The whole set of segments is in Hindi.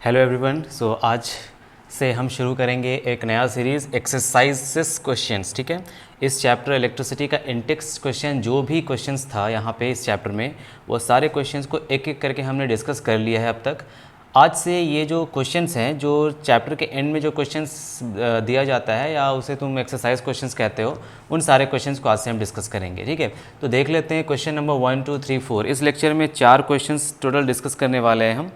Hello everyone. सो आज से हम शुरू करेंगे एक नया सीरीज़ एक्सरसाइजेस क्वेश्चंस। ठीक है, इस चैप्टर इलेक्ट्रिसिटी का इंटेक्स क्वेश्चन जो भी क्वेश्चंस था यहाँ पे इस चैप्टर में, वो सारे क्वेश्चंस को एक एक करके हमने डिस्कस कर लिया है अब तक। आज से ये जो क्वेश्चंस हैं, जो चैप्टर के एंड में जो क्वेश्चंस दिया जाता है या उसे तुम एक्सरसाइज क्वेश्चंस कहते हो, उन सारे क्वेश्चंस को आज से हम डिस्कस करेंगे। ठीक है, तो देख लेते हैं क्वेश्चन नंबर 1, 2, 3, 4। इस लेक्चर में 4 क्वेश्चंस टोटल डिस्कस करने वाले हैं हम,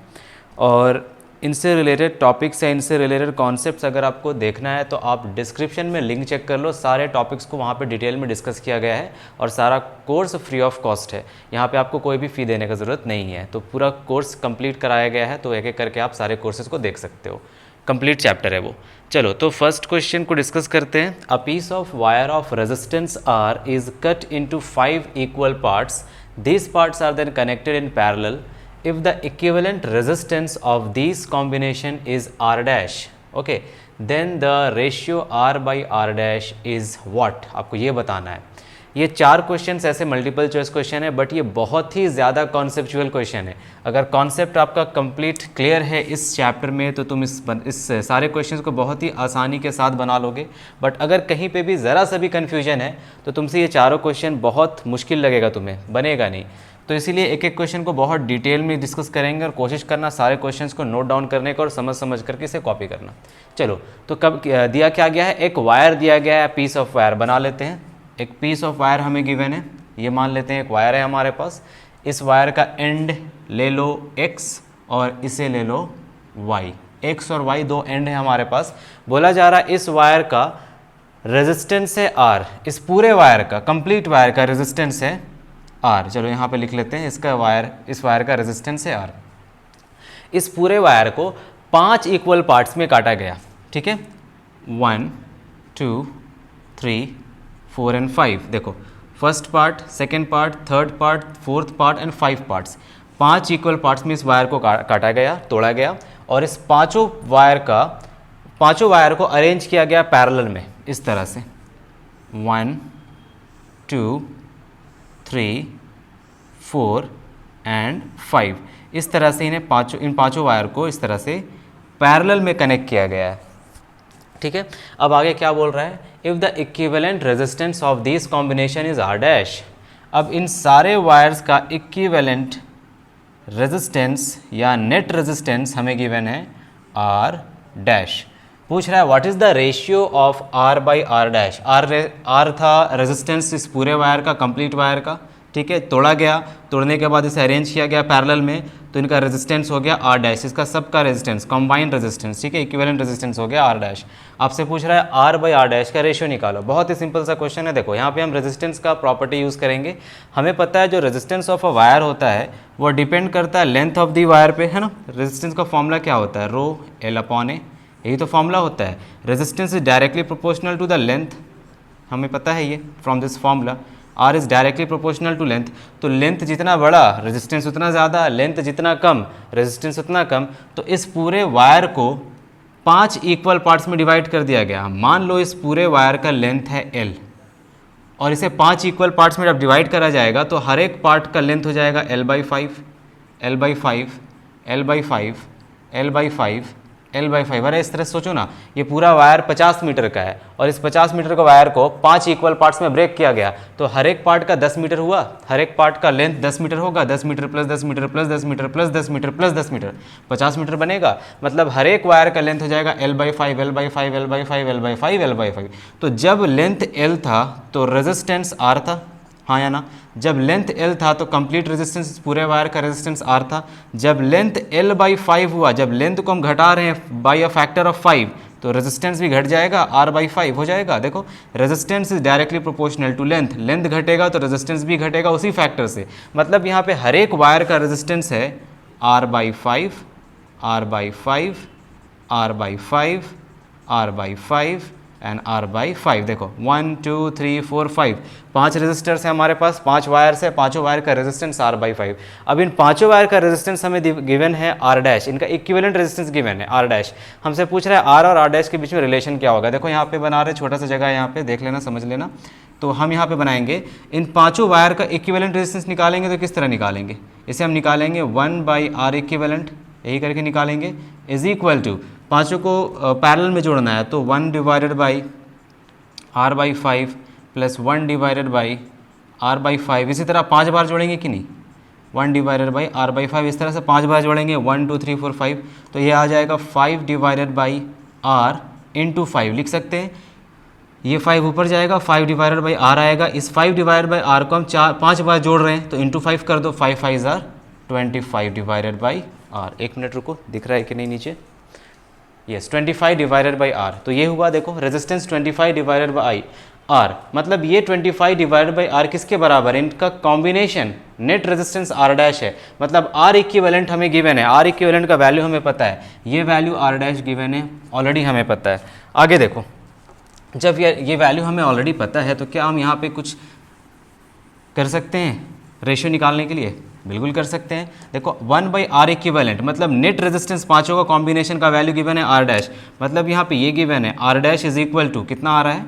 और इनसे रिलेटेड टॉपिक्स या इनसे रिलेटेड कॉन्सेप्ट्स अगर आपको देखना है तो आप डिस्क्रिप्शन में लिंक चेक कर लो। सारे टॉपिक्स को वहाँ पे डिटेल में डिस्कस किया गया है और सारा कोर्स फ्री ऑफ कॉस्ट है। यहाँ पे आपको कोई भी फ़ी देने की ज़रूरत नहीं है, तो पूरा कोर्स कंप्लीट कराया गया है, तो एक एक करके आप सारे कोर्सेज को देख सकते हो। कंप्लीट चैप्टर है वो। चलो, तो फर्स्ट क्वेश्चन को डिस्कस करते हैं। A piece of wire of resistance R is cut into 5 equal parts. These parts are then connected in parallel if the equivalent resistance of these combination is R dash, okay, then the ratio R by R dash is what? आपको ये बताना है। ये 4 क्वेश्चंस ऐसे मल्टीपल चॉइस क्वेश्चन है, बट ये बहुत ही ज़्यादा कॉन्सेप्चुअल क्वेश्चन है। अगर कॉन्सेप्ट आपका कंप्लीट क्लियर है इस चैप्टर में तो तुम इस सारे क्वेश्चंस को बहुत ही आसानी के साथ बना लोगे। बट अगर कहीं पे भी ज़रा सा भी कन्फ्यूजन है तो तुमसे ये चारों क्वेश्चन बहुत मुश्किल लगेगा, तुम्हें बनेगा नहीं। तो इसीलिए एक एक क्वेश्चन को बहुत डिटेल में डिस्कस करेंगे और कोशिश करना सारे क्वेश्चंस को नोट डाउन करने का और समझ करके इसे कॉपी करना। चलो, तो कब दिया क्या गया है, एक वायर दिया गया है, पीस ऑफ वायर बना लेते हैं। एक पीस ऑफ वायर हमें गिवन है, ये मान लेते हैं एक वायर है हमारे पास। इस वायर का एंड ले लो x और इसे ले लो y। x और y दो एंड है हमारे पास। बोला जा रहा है इस वायर का रेजिस्टेंस है r, इस पूरे वायर का, कंप्लीट वायर का रेजिस्टेंस है r। चलो यहाँ पे लिख लेते हैं, इस वायर का रेजिस्टेंस है r। इस पूरे वायर को 5 इक्वल पार्ट्स में काटा गया। ठीक है, 1, 2, 3, 4 एंड 5। देखो, first part, second part, third part, fourth part and 5 parts. 5 equal parts में इस वायर को काटा गया, तोड़ा गया, और इस पांचों वायर को अरेंज किया गया पैरेलल में इस तरह से 1, 2, 3, 4 एंड 5। इस तरह से इन पांचों वायर को इस तरह से पैरेलल में कनेक्ट किया गया है। ठीक है, अब आगे क्या बोल रहा है, if the equivalent resistance of this combination is R dash. अब इन सारे वायर्स का इक्विवेलेंट रेजिस्टेंस या नेट रेजिस्टेंस हमें गिवन है R डैश। पूछ रहा है what is the ratio of R by R dash. R था रेजिस्टेंस इस पूरे वायर का, कंप्लीट वायर का। ठीक है, तोड़ा गया, तोड़ने के बाद इसे अरेंज किया गया पैरेलल में, तो इनका रेजिस्टेंस हो गया R डैश, इसका सबका रेजिस्टेंस, कंबाइंड रेजिस्टेंस। ठीक है, इक्विवेलेंट रेजिस्टेंस हो गया R डैश। आपसे पूछ रहा है R बाई R डैश का रेशियो निकालो। बहुत ही सिंपल सा क्वेश्चन है। देखो, यहाँ पे हम रेजिस्टेंस का प्रॉपर्टी यूज़ करेंगे। हमें पता है जो रेजिस्टेंस ऑफ अ वायर होता है वो डिपेंड करता है लेंथ ऑफ दी वायर पे, है ना। रेजिस्टेंस का फॉर्मूला क्या होता है, रो L अपॉन ए, यही तो फॉर्मूला होता है। Resistance is directly proportional to the length, हमें पता है ये from this formula. R is directly proportional to length, तो लेंथ जितना बड़ा रेजिस्टेंस उतना ज़्यादा, लेंथ जितना कम रेजिस्टेंस उतना कम। तो इस पूरे वायर को 5 इक्वल पार्ट्स में डिवाइड कर दिया गया। मान लो इस पूरे वायर का लेंथ है L, और इसे 5 इक्वल पार्ट्स में जब डिवाइड करा जाएगा तो हर एक पार्ट का लेंथ हो जाएगा L by 5, L by 5, L by 5, L by 5, L by 5। अरे इस तरह सोचो ना, ये पूरा वायर 50 मीटर का है और इस 50 मीटर का वायर को 5 इक्वल पार्ट्स में ब्रेक किया गया, तो हर एक पार्ट का 10 मीटर हुआ। हर एक पार्ट का लेंथ 10 मीटर होगा, 10 metre plus 10 metre plus 10 metre plus 10 metre plus 10 metre, 50 metre बनेगा। मतलब हर एक वायर का लेंथ हो जाएगा L by 5, L by 5, L by 5, L by 5, L by 5। तो जब लेंथ L था तो रेजिस्टेंस R था, हाँ या ना। जब लेंथ L था तो कंप्लीट रेजिस्टेंस पूरे वायर का रेजिस्टेंस R था। जब लेंथ L बाई 5 हुआ, जब लेंथ को हम घटा रहे हैं बाई अ फैक्टर ऑफ 5, तो रेजिस्टेंस भी घट जाएगा, R बाई 5 हो जाएगा। देखो, resistance is directly proportional to length, length घटेगा तो रेजिस्टेंस भी घटेगा उसी फैक्टर से। मतलब यहाँ पे हर एक वायर का रेजिस्टेंस है R by 5, R by 5, R by 5, R by 5 and R by 5। देखो 1, 2, 3, 4, 5, 5 रेजिस्टर्स हैं हमारे पास, 5 वायर्स है, पांचों वायर का रेजिस्टेंस R बाई 5। अब इन पांचों वायर का रेजिस्टेंस हमें गिवन है R डैश, इनका इक्विवेलेंट रेजिस्टेंस गिवन है R डैश। हमसे पूछ रहा है R और R डैश के बीच में रिलेशन क्या होगा। देखो यहाँ पे बना रहे, छोटा सा जगह है, यहाँ पे देख लेना, समझ लेना। तो हम यहाँ पे बनाएंगे, इन पांचों वायर का इक्विवेलेंट रेजिस्टेंस निकालेंगे तो किस तरह निकालेंगे, इसे हम निकालेंगे 1 बाई R इक्विवेलेंट, यही करके निकालेंगे। इज इक्वल टू, पाँचों को पैरेलल में जोड़ना है तो 1 divided by r/5 plus 1 divided by r/5, इसी तरह 5 बार जोड़ेंगे कि नहीं, 1 डिवाइडेड बाई r/5, इस तरह से 5 बार जोड़ेंगे 1 2 3 4 5, तो ये आ जाएगा 5 डिवाइडेड बाई r इंटू 5 लिख सकते हैं। ये 5 ऊपर जाएगा, 5 डिवाइडेड बाई r आएगा, इस 5 डिवाइडेड बाई r को हम 5 बार जोड़ रहे हैं तो इंटू 5 कर दो, 5 5 ज़ार 25 डिवाइडेड बाई r। एक मिनट रुको, दिख रहा है कि नहीं नीचे, यस 25 डिवाइडेड बाई r, तो ये हुआ देखो रेजिस्टेंस 25 डिवाइडेड बाई r, मतलब ये 25 डिवाइडेड बाई r किसके बराबर है, इनका combination net resistance r dash है, मतलब r इक्विवेलेंट हमें गिवन है, r इक्विवेलेंट का वैल्यू हमें पता है, ये वैल्यू r डैश गिवन है ऑलरेडी हमें पता है। आगे देखो, जब ये वैल्यू हमें ऑलरेडी पता है तो क्या हम यहाँ पे कुछ कर सकते हैं रेशियो निकालने के लिए, बिल्कुल कर सकते हैं। देखो 1 बाई आर इक्विवेलेंट मतलब नेट रेजिस्टेंस पाँचों का कॉम्बिनेशन का वैल्यू गिवन है r डैश, मतलब यहाँ पे ये गिवन है r dash is equal to कितना आ रहा है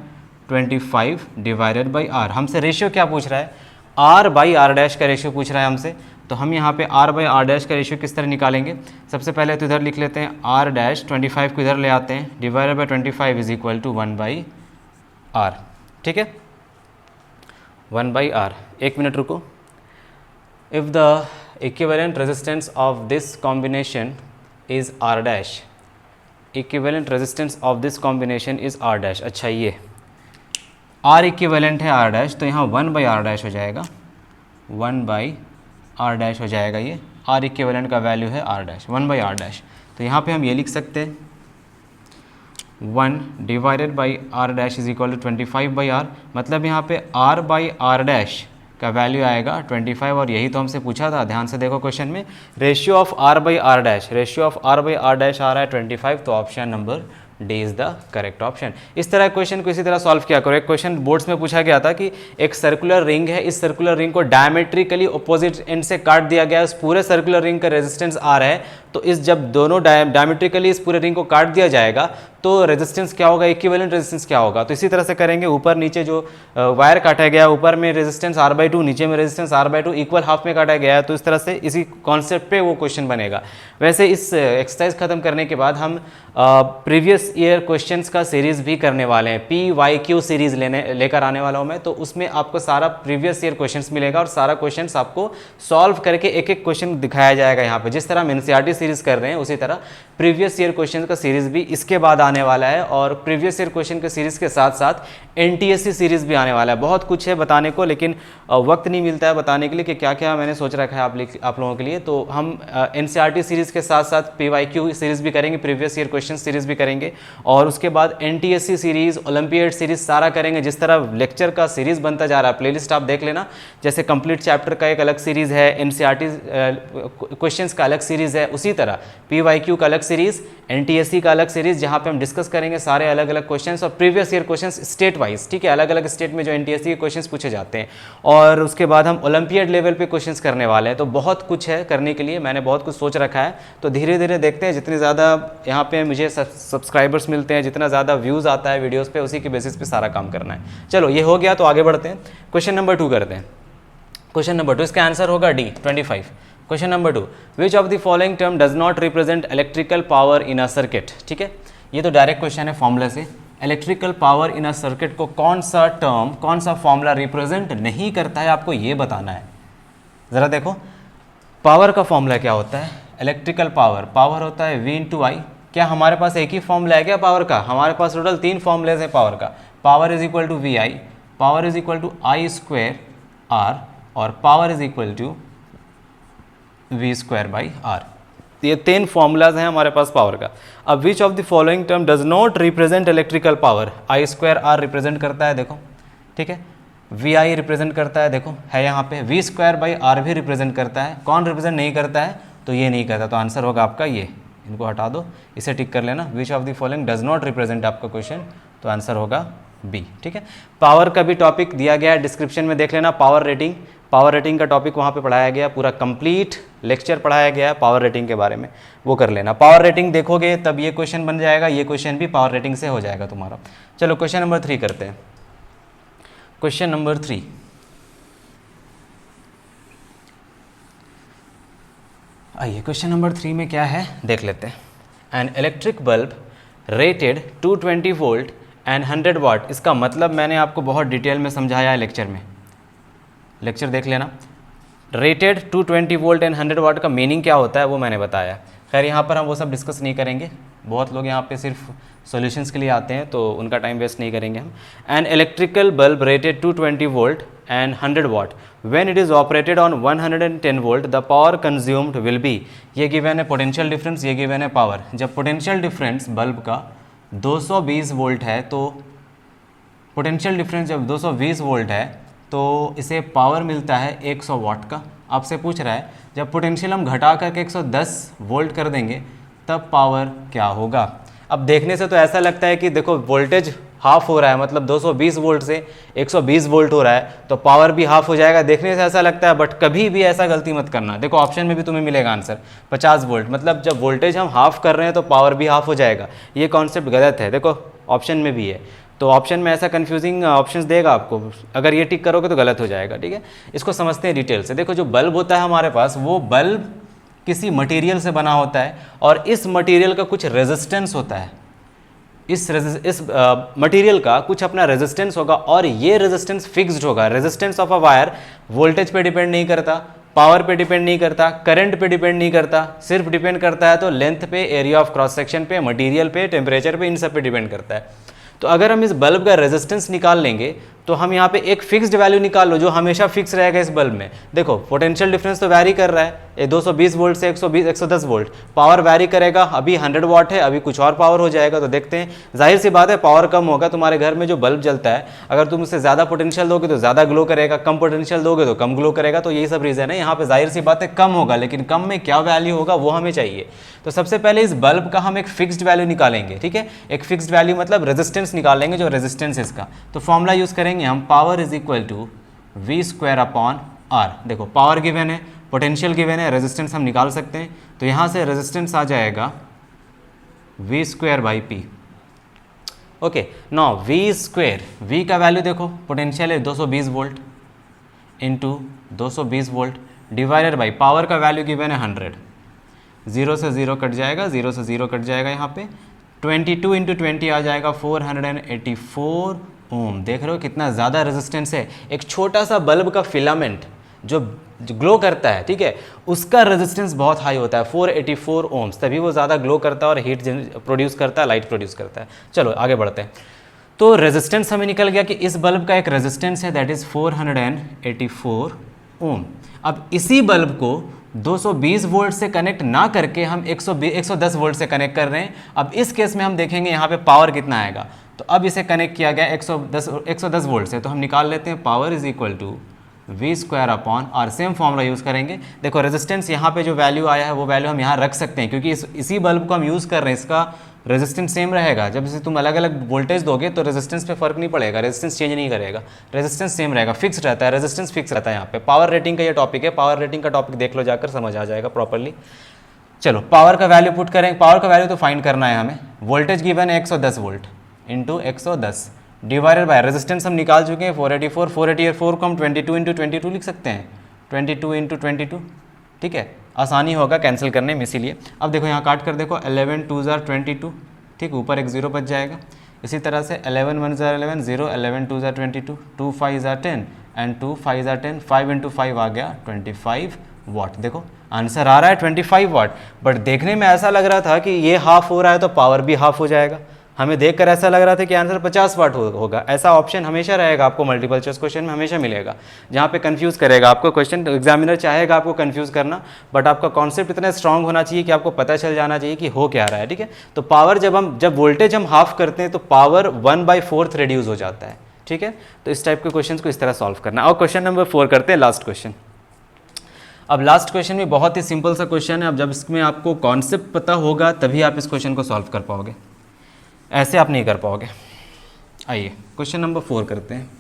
25 डिवाइडेड बाई r। हमसे रेशियो क्या पूछ रहा है, r बाई r डैश का रेशियो पूछ रहा है हमसे, तो हम यहाँ पे r बाई r डैश का रेशियो किस तरह निकालेंगे, सबसे पहले तो इधर लिख लेते हैं r डैश 25 को इधर ले आते हैं, divided by 25 is equal to 1 by r, ठीक है 1 बाई r। एक मिनट रुको, if the equivalent resistance of this combination is r dash, equivalent resistance of this combination is r dash, अच्छा ये r इक्विवेलेंट है r डैश, तो यहाँ 1 बाई r डैश हो जाएगा, 1 बाई r डैश हो जाएगा, ये r इक्विवेलेंट का वैल्यू है r dash 1 by r dash, तो यहाँ पे हम ये लिख सकते हैं 1 divided by r dash is equal to 25 by r, मतलब यहाँ पे r बाई r डैश का वैल्यू आएगा 25, और यही तो हमसे पूछा था, ध्यान से देखो क्वेश्चन में, ratio of r by r dash, ratio of r by r dash आ रहा है 25, तो option number D is the correct option. इस तरह क्वेश्चन को इसी तरह सॉल्व किया करो। एक क्वेश्चन बोर्ड्स में पूछा गया था कि एक सर्कुलर रिंग है, इस सर्कुलर रिंग को डायमेट्रिकली अपोजिट एंड से काट दिया गया है, उस पूरे सर्कुलर रिंग का रेजिस्टेंस आर है, तो इस जब दोनों डायमेट्रिकली इस पूरे रिंग को काट दिया जाएगा तो रेजिस्टेंस क्या होगा, इक्विवेलेंट रेजिस्टेंस क्या होगा, तो इसी तरह से करेंगे। ऊपर नीचे जो वायर काटा गया है, ऊपर में रेजिस्टेंस r/2, नीचे में रेजिस्टेंस r/2, इक्वल हाफ में काटा गया है, तो इस तरह से इसी कॉन्सेप्ट पे वो क्वेश्चन बनेगा। वैसे इस एक्सरसाइज खत्म करने के बाद हम प्रीवियस ईयर क्वेश्चंस का सीरीज भी करने वाले हैं, PYQ सीरीज लेकर आने वाला हूँ मैं, तो उसमें आपको सारा प्रीवियस ईयर क्वेश्चंस मिलेगा और सारा क्वेश्चंस आपको सॉल्व करके एक एक क्वेश्चन दिखाया जाएगा यहाँ पे। जिस तरह हम NCERT सीरीज कर रहे हैं उसी तरह प्रीवियस ईयर क्वेश्चन का सीरीज भी इसके बाद आने वाला है, और प्रीवियस ईयर क्वेश्चन के सीरीज के साथ साथ NTSC सीरीज भी आने वाला है। बहुत कुछ है बताने को, लेकिन वक्त नहीं मिलता है बताने के लिए कि क्या क्या मैंने सोच रखा है आप लोगों के लिए। तो हम NCERT सीरीज के साथ साथ PYQ सीरीज भी करेंगे, प्रीवियस ईयर क्वेश्चन सीरीज भी करेंगे, और उसके बाद NTSC सीरीज, ओलंपियाड सीरीज सारा करेंगे। जिस तरह लेक्चर का सीरीज बनता जा रहा है, प्लेलिस्ट आप देख लेना, जैसे कंप्लीट चैप्टर का एक अलग सीरीज है, NCERT क्वेश्चंस का अलग सीरीज है, उसी तरह PYQ का अलग सीरीज, NTSC का अलग सीरीज, जहां पे हम डिस्कस करेंगे सारे अलग अलग क्वेश्चंस और previous year questions state wise, ठीक है, अलग अलग स्टेट में जो NTSC के क्वेश्चंस पूछे जाते हैं, और उसके बाद हम ओलंपियाड लेवल पे क्वेश्चंस करने वाले हैं। तो बहुत कुछ है करने के लिए, मैंने बहुत कुछ सोच रखा है, तो धीरे धीरे देखते हैं। जितने ज़्यादा यहाँ पे मुझे सब्सक्राइबर्स मिलते हैं, जितना ज़्यादा व्यूज़ आता है वीडियोज़ पे, उसी के बेसिस पे सारा काम करना है। चलो ये हो गया, तो आगे बढ़ते हैं, क्वेश्चन नंबर 2 करते हैं। क्वेश्चन नंबर 2, इसका आंसर होगा D 25। Question number 2, which of the following term does not represent electrical power in a circuit. ठीक है, ये तो डायरेक्ट क्वेश्चन है फॉर्मूला से। Electrical power in a circuit को कौन सा टर्म, कौन सा फॉर्मूला रिप्रेजेंट नहीं करता है, आपको ये बताना है। ज़रा देखो, पावर का फॉर्मूला क्या होता है, इलेक्ट्रिकल पावर, पावर होता है V × I। क्या हमारे पास एक ही फॉर्मूला है क्या पावर का? हमारे पास टोटल 3 फॉर्मूलेज हैं पावर का। Power is equal to VI, power is equal to I² R, और power is equal to V²/R। ये 3 फॉर्मूलाज हैं हमारे पास पावर का। अब which of the following term does not represent electrical power. I² R represent करता है, देखो, ठीक है, VI रिप्रेजेंट करता है, देखो है यहाँ पे, V²/R भी रिप्रेजेंट करता है। कौन रिप्रेजेंट नहीं करता है? तो ये नहीं करता, तो आंसर होगा आपका ये, इनको हटा दो, इसे टिक कर लेना। Which of the following does not represent आपका क्वेश्चन, तो आंसर होगा बी। ठीक है, पावर का भी टॉपिक दिया गया है, डिस्क्रिप्शन में देख लेना। पावर रेटिंग, पावर रेटिंग का टॉपिक वहाँ पे पढ़ाया गया, पूरा कंप्लीट लेक्चर पढ़ाया गया है पावर रेटिंग के बारे में, वो कर लेना। पावर रेटिंग देखोगे तब ये क्वेश्चन बन जाएगा, ये क्वेश्चन भी पावर रेटिंग से हो जाएगा तुम्हारा। चलो क्वेश्चन नंबर 3 करते हैं। क्वेश्चन नंबर 3, आइए क्वेश्चन नंबर 3 में क्या है देख लेते हैं। An electric bulb rated 220 volt and 100 वाट, इसका मतलब मैंने आपको बहुत डिटेल में समझाया है लेक्चर में, लेक्चर देख लेना। रेटेड 220 वोल्ट एंड 100 वाट का मीनिंग क्या होता है वो मैंने बताया। खैर यहाँ पर हम वो सब डिस्कस नहीं करेंगे, बहुत लोग यहाँ पे सिर्फ सॉल्यूशंस के लिए आते हैं तो उनका टाइम वेस्ट नहीं करेंगे हम। An electrical bulb rated 220 volt and 100 watt when it is operated on 110 volt the power consumed will be, ये गिवन है पोटेंशियल डिफरेंस, ये गिवन है पावर। जब पोटेंशियल डिफरेंस बल्ब का 220 वोल्ट है तो पोटेंशियल डिफरेंस जब 220 वोल्ट है तो इसे पावर मिलता है 100 वाट का। आपसे पूछ रहा है जब पोटेंशियल हम घटा करके 110 वोल्ट कर देंगे तब पावर क्या होगा। अब देखने से तो ऐसा लगता है कि देखो वोल्टेज हाफ हो रहा है, मतलब 220 वोल्ट से 120 वोल्ट हो रहा है तो पावर भी हाफ हो जाएगा, देखने से ऐसा लगता है। बट कभी भी ऐसा गलती मत करना। देखो ऑप्शन में भी तुम्हें मिलेगा आंसर 50 वोल्ट, मतलब जब वोल्टेज हम हाफ कर रहे हैं तो पावर भी हाफ हो जाएगा। ये कॉन्सेप्ट गलत है, देखो ऑप्शन में भी है, तो ऑप्शन में ऐसा कंफ्यूजिंग ऑप्शंस देगा आपको, अगर ये टिक करोगे तो गलत हो जाएगा। ठीक है, इसको समझते हैं डिटेल से। देखो जो बल्ब होता है हमारे पास, वो बल्ब किसी मटेरियल से बना होता है और इस मटेरियल का कुछ रेजिस्टेंस होता है। इस मटेरियल का कुछ अपना रेजिस्टेंस होगा और ये रेजिस्टेंस फिक्स्ड होगा। Resistance of a wire voltage पे डिपेंड नहीं करता, पावर पे डिपेंड नहीं करता, करंट पे डिपेंड नहीं करता, सिर्फ डिपेंड करता है तो लेंथ पे, एरिया ऑफ क्रॉस सेक्शन पे, मटेरियल पे, टेम्परेचर पे, इन सब पे डिपेंड करता है। तो अगर हम इस बल्ब का रेजिस्टेंस निकाल लेंगे तो हम यहाँ पे एक फिक्स्ड वैल्यू निकाल लो जो हमेशा फिक्स रहेगा इस बल्ब में। देखो पोटेंशियल डिफरेंस तो वैरी कर रहा है, ये 220 वोल्ट से 110 वोल्ट, पावर वैरी करेगा, अभी 100 वाट है, अभी कुछ और पावर हो जाएगा। तो देखते हैं, जाहिर सी बात है पावर कम होगा। तुम्हारे घर में जो बल्ब जलता है, अगर तुम उसे ज़्यादा पोटेंशियल दोगे तो ज़्यादा ग्लो करेगा, कम पोटेंशियल दोगे तो कम ग्लो करेगा। तो यही सब रीज़न है, यहाँ पे जाहिर सी बात है कम होगा, लेकिन कम में क्या वैल्यू होगा वो हमें चाहिए। तो सबसे पहले इस बल्ब का हम एक फिक्स्ड वैल्यू निकालेंगे। ठीक है, एक फिक्स्ड वैल्यू मतलब रेजिस्टेंस निकालेंगे, जो रेजिस्टेंस है इसका। तो फॉर्मूला यूज़ करेंगे हम, power is equal to V square upon R. देखो पावर गिवन है, पोटेंशियल गिवन है, रेजिस्टेंस हम निकाल सकते हैं। तो यहाँ से रेजिस्टेंस आ जाएगा V square by P. Okay, now V square, V का वैल्यू देखो, पोटेंशियल है 220 volt into 220 volt divided by power का वैल्यू गिवन है 100। 0 से 0 कट जाएगा, 0 से 0 कट जाएगा, यहाँ पे 22 इंटू 20 आ जाएगा 484 ओम। देख रहे हो कितना ज़्यादा रेजिस्टेंस है। एक छोटा सा बल्ब का फिलामेंट जो ग्लो करता है, ठीक है, उसका रेजिस्टेंस बहुत हाई होता है 484 ओम्स, तभी वो ज़्यादा ग्लो करता है और हीट प्रोड्यूस करता है, लाइट प्रोड्यूस करता है। चलो आगे बढ़ते हैं। तो रेजिस्टेंस हमें निकल गया कि इस बल्ब का एक रेजिस्टेंस है, दैट इज़ 484 ओम। अब इसी बल्ब को 220 वोल्ट से कनेक्ट ना करके हम 110 वोल्ट से कनेक्ट कर रहे हैं। अब इस केस में हम देखेंगे यहाँ पे पावर कितना आएगा। तो अब इसे कनेक्ट किया गया 110 वोल्ट से, तो हम निकाल लेते हैं power is equal to V square upon R. Same formula use करेंगे। देखो रेजिस्टेंस यहाँ पे जो वैल्यू आया है वो वैल्यू हम यहाँ रख सकते हैं, क्योंकि इसी बल्ब को हम यूज़ कर रहे हैं, इसका रेजिस्टेंस सेम रहेगा। जब इसे तुम अलग अलग वोल्टेज दोगे तो रेजिस्टेंस पे फर्क नहीं पड़ेगा, रेजिस्टेंस चेंज नहीं करेगा, रेजिस्टेंस सेम रहेगा, फिक्स रहता है, रेजिस्टेंस फिक्स रहता है। यहाँ पे पावर रेटिंग का ये टॉपिक है, पावर रेटिंग का टॉपिक देख लो जाकर, समझ आ जाएगा प्रॉपरली। चलो पावर का वैल्यू पुट करें, पावर का वैल्यू तो फाइंड करना है हमें। वोल्टेज गिवन है 110 volt into 110 divided by resistance हम निकाल चुके हैं 484। 484 को हम 22 इंटू 22 लिख सकते हैं, 22 इंटू 22, ठीक है, आसानी होगा कैंसिल करने में, इसीलिए। अब देखो यहाँ काट कर देखो, 11 2 ज़ार 22, ठीक, ऊपर एक 0 बच जाएगा। इसी तरह से 11 1 ज़ार 11, 0, 11 2 ज़ार 22, 2 5 ज़ार 10 एंड 2 5 ज़ार 10, 5 इंटू 5 आ गया 25 वाट। देखो आंसर आ रहा है 25 वाट, बट देखने में ऐसा लग रहा था कि ये हाफ हो रहा है तो पावर भी हाफ हो जाएगा। हमें देखकर ऐसा लग रहा था कि आंसर 50 वाट होगा। ऐसा ऑप्शन हमेशा रहेगा, आपको मल्टीपल चॉइस क्वेश्चन में हमेशा मिलेगा, जहाँ पे कंफ्यूज करेगा आपको क्वेश्चन। एग्जामिनर चाहेगा आपको कंफ्यूज करना, बट आपका कॉन्सेप्ट इतना स्ट्रांग होना चाहिए कि आपको पता चल जाना चाहिए कि हो क्या रहा है, ठीक है। तो पावर जब वोल्टेज हम हाफ करते हैं तो पावर 1/4 रिड्यूस हो जाता है, ठीक है। तो इस टाइप के क्वेश्चन को इस तरह सॉल्व करना है। और क्वेश्चन नंबर 4 करते हैं, लास्ट क्वेश्चन। अब लास्ट क्वेश्चन में बहुत ही सिंपल सा क्वेश्चन है। अब जब इसमें आपको कॉन्सेप्ट पता होगा तभी आप इस क्वेश्चन को सॉल्व कर पाओगे, ऐसे आप नहीं कर पाओगे। आइए क्वेश्चन नंबर 4 करते हैं।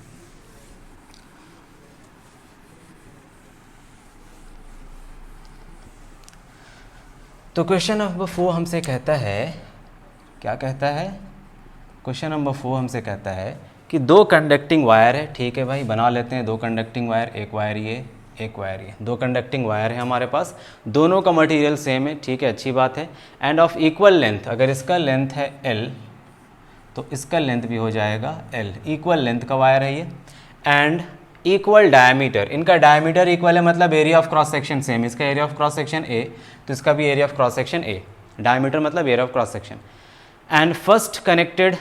तो क्वेश्चन नंबर 4 हमसे कहता है, क्या कहता है, क्वेश्चन नंबर 4 हमसे कहता है कि दो कंडक्टिंग वायर है, ठीक है भाई, बना लेते हैं दो कंडक्टिंग वायर, एक वायर ये एक वायर, ये दो कंडक्टिंग वायर है हमारे पास, दोनों का मटेरियल सेम है, ठीक है, अच्छी बात है। एंड ऑफ इक्वल लेंथ, अगर इसका लेंथ है L तो इसका लेंथ भी हो जाएगा L, इक्वल लेंथ का वायर है ये। एंड इक्वल डायमीटर, इनका डायमीटर इक्वल है मतलब area of cross section same, इसका area of cross section A तो इसका भी area of cross section A, diameter मतलब area of cross section. And first connected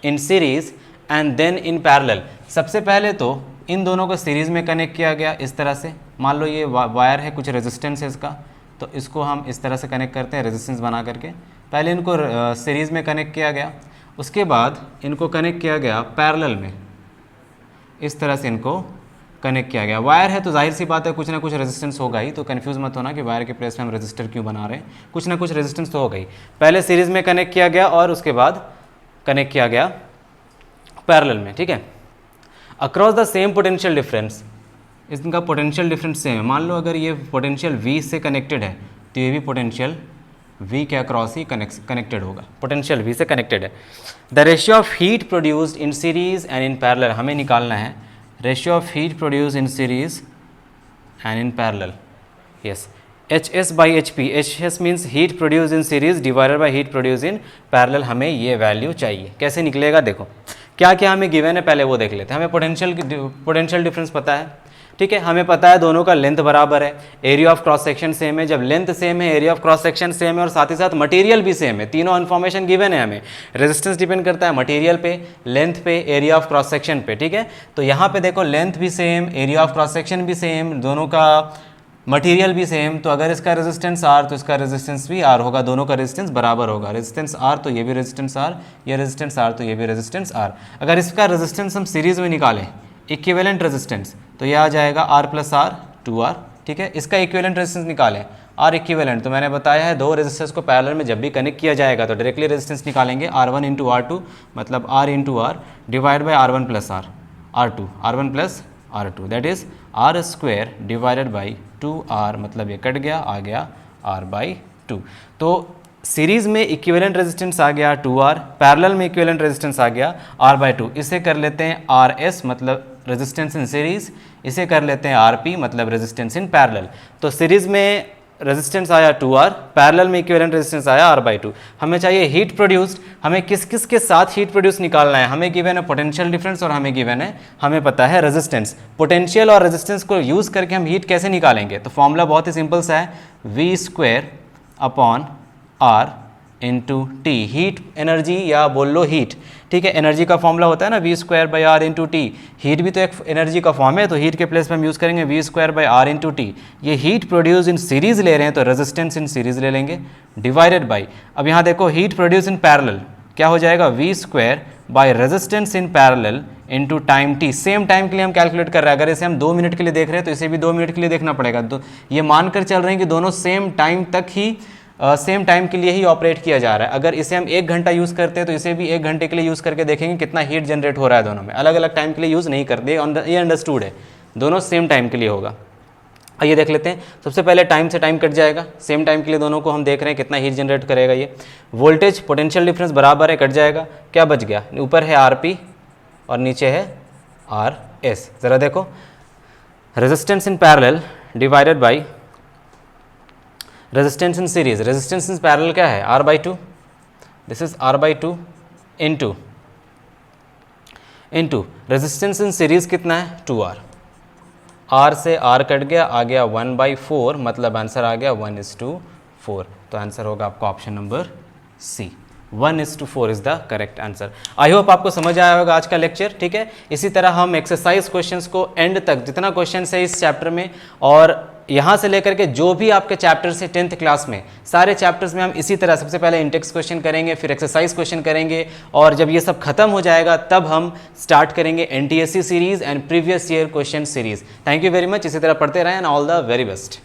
in series and then in parallel, सबसे पहले तो इन दोनों को सीरीज़ में कनेक्ट किया गया इस तरह से। मान लो ये वायर है, कुछ रेजिस्टेंस है इसका, तो इसको हम इस तरह से कनेक्ट करते हैं रेजिस्टेंस बना करके। पहले इनको सीरीज़ में कनेक्ट किया गया, उसके बाद इनको कनेक्ट किया गया पैरेलल में, इस तरह से इनको कनेक्ट किया गया। वायर है तो जाहिर सी बात है कुछ ना कुछ रेजिस्टेंस होगा ही, तो कन्फ्यूज़ मत होना कि वायर के प्लेस में हम रेजिस्टर क्यों बना रहे हैं, कुछ ना कुछ रेजिस्टेंस तो होगा ही। पहले सीरीज़ में कनेक्ट किया गया और उसके बाद कनेक्ट किया गया पैरेलल में, ठीक है। Across the same potential difference, इनका पोटेंशियल डिफरेंस सेम है। मान लो अगर ये पोटेंशियल V से कनेक्टेड है तो ये भी पोटेंशियल V के अक्रॉस ही कनेक्टेड होगा, पोटेंशियल V से कनेक्टेड है। The ratio of heat produced in series and in parallel, हमें निकालना है ratio of heat produce in series and in parallel. Yes, HS by HP, HS means heat produce in series divided by heat produce in parallel, हमें ये वैल्यू चाहिए। कैसे निकलेगा देखो, क्या क्या हमें गिवन है पहले वो देख लेते हैं। हमें पोटेंशियल डिफरेंस पता है, ठीक है, हमें पता है दोनों का लेंथ बराबर है, area of cross section same है। जब लेंथ सेम है, area of cross section same है और साथ ही साथ मटेरियल भी सेम है, तीनों इन्फॉर्मेशन गिवन है हमें। रेजिस्टेंस डिपेंड करता है मटेरियल पे, लेंथ पे, एरिया ऑफ क्रॉस सेक्शन पे, ठीक है। तो यहाँ पे देखो लेंथ भी same, area of cross section भी सेम, दोनों का मटेरियल भी सेम। तो अगर इसका रेजिस्टेंस R तो इसका रेजिस्टेंस भी R होगा, दोनों का रेजिस्टेंस बराबर होगा। रेजिस्टेंस R तो ये भी रेजिस्टेंस R, ये रेजिस्टेंस R तो ये भी रेजिस्टेंस R। अगर इसका रेजिस्टेंस हम सीरीज़ में निकालें इक्विवेलेंट रेजिस्टेंस तो ये आ जाएगा R प्लस R 2R, ठीक है। इसका इक्विवेलेंट रेजिस्टेंस निकालें R इक्विवेलेंट, तो मैंने बताया है दो रेजिस्टेंस को पैरेलल में जब भी कनेक्ट किया जाएगा तो डायरेक्टली रेजिस्टेंस निकालेंगे R1 इंटू R2 मतलब R into R divide by R1 plus R, R1 plus R2 that is R square divided by 2R, मतलब ये कट गया, आ गया R बाई 2। तो सीरीज़ में इक्विवेलेंट रेजिस्टेंस आ गया 2R, पैरेलल में इक्विवेलेंट रेजिस्टेंस आ गया R बाई 2। इसे कर लेते हैं RS मतलब रेजिस्टेंस इन सीरीज़, इसे कर लेते हैं RP मतलब रेजिस्टेंस इन पैरेलल। तो सीरीज़ में रेजिस्टेंस आया 2R, पैरेलल में इक्विवेलेंट रेजिस्टेंस आया R बाई 2। हमें चाहिए हीट प्रोड्यूस्ड, हमें किस किस के साथ हीट प्रोड्यूस निकालना है। हमें गिवन है पोटेंशियल डिफरेंस और हमें गिवन है, हमें पता है रेजिस्टेंस। पोटेंशियल और रेजिस्टेंस को यूज़ करके हम हीट कैसे निकालेंगे, तो फॉर्मूला बहुत ही सिंपल सा है, V square upon R into T, heat energy या बोल लो हीट, ठीक है। एनर्जी का फॉर्मूला होता है ना V square by R into T, heat भी तो एक एनर्जी का फॉर्म है, तो हीट के प्लेस पे हम यूज़ करेंगे V square by R into T. ये हीट प्रोड्यूस इन सीरीज़ ले रहे हैं तो रेजिस्टेंस इन सीरीज़ ले लेंगे डिवाइडेड बाई, अब यहाँ देखो हीट प्रोड्यूस इन पैरेलल क्या हो जाएगा, V square by resistance in parallel into time t। Same time के लिए हम कैलकुलेट कर रहे हैं, अगर इसे हम 2 मिनट के लिए देख रहे हैं तो इसे भी 2 मिनट के लिए देखना पड़ेगा। तो ये मानकर चल रहे हैं कि दोनों सेम टाइम तक ही सेम टाइम के लिए ही ऑपरेट किया जा रहा है। अगर इसे हम 1 घंटा यूज़ करते हैं तो इसे भी 1 घंटे के लिए यूज़ करके देखेंगे कितना हीट जनरेट हो रहा है। दोनों में अलग अलग टाइम के लिए यूज़ नहीं करते, ये अंडरस्टूड है, दोनों सेम टाइम के लिए होगा। आइए देख लेते हैं, सबसे पहले टाइम से टाइम कट जाएगा, सेम टाइम के लिए दोनों को हम देख रहे हैं कितना हीट जनरेट करेगा ये। वोल्टेज पोटेंशियल डिफरेंस बराबर है, कट जाएगा, क्या बच गया, ऊपर है RP और नीचे है RS। ज़रा देखो, resistance in parallel divided by resistance in series, resistance in parallel क्या है R by 2, this is R by 2 into resistance in series कितना है 2R, R से R कट गया, आ गया 1/4, मतलब आंसर आ गया 1:4। तो आंसर होगा आपका option number C, 1:4 is the correct answer. I hope आपको समझ आया होगा आज का लेक्चर, ठीक है। इसी तरह हम एक्सरसाइज क्वेश्चंस को एंड तक, जितना क्वेश्चन है इस चैप्टर में और यहाँ से लेकर के जो भी आपके चैप्टर से 10th क्लास में, सारे चैप्टर्स में हम इसी तरह सबसे पहले इंडेक्स क्वेश्चन करेंगे, फिर एक्सरसाइज क्वेश्चन करेंगे और जब ये सब खत्म हो जाएगा तब हम स्टार्ट करेंगे NTSC series and previous year question series. Thank you very much, इसी तरह पढ़ते रहें and all the very best.